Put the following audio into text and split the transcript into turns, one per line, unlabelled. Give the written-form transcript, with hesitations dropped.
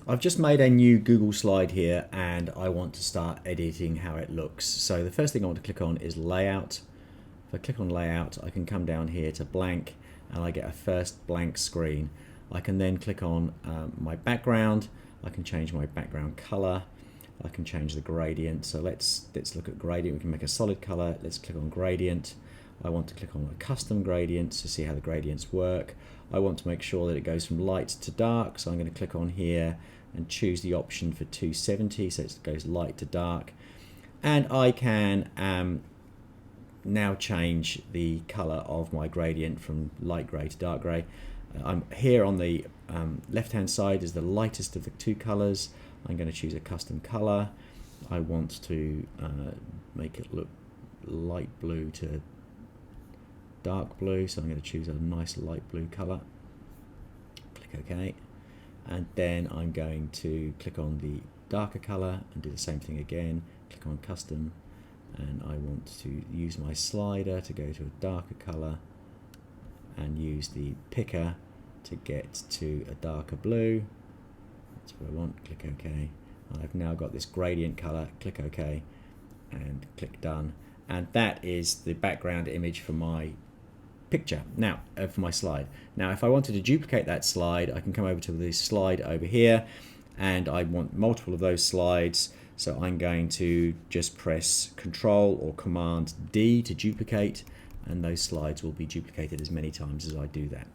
I've just made a new Google slide here and I want to start editing how it looks. So the first thing I want to click on is layout. If I click on layout, I can come down here to blank and I get a first blank screen. I can then click on my background. I can change my background color. I can change the gradient. So let's look at gradient. We can make a solid color. Let's click on gradient. I want to click on a custom gradient to see how the gradients work. I want to make sure that it goes from light to dark, so I'm going to click on here and choose the option for 270, so it goes light to dark. And I can now change the color of my gradient from light gray to dark gray. I'm here on the left hand side is the lightest of the two colors. I'm going to choose a custom color. I want to make it look light blue to dark blue, so I'm going to choose a nice light blue color. Click OK, and then I'm going to click on the darker color and do the same thing again. Click on custom, and I want to use my slider to go to a darker color and use the picker to get to a darker blue. That's what I want. Click OK. I've now got this gradient color. Click OK and click done, and that is the background image for my picture now, for my slide. Now if I wanted to duplicate that slide, I can come over to this slide over here, and I want multiple of those slides, so I'm going to just press Control or Command D to duplicate, and those slides will be duplicated as many times as I do that.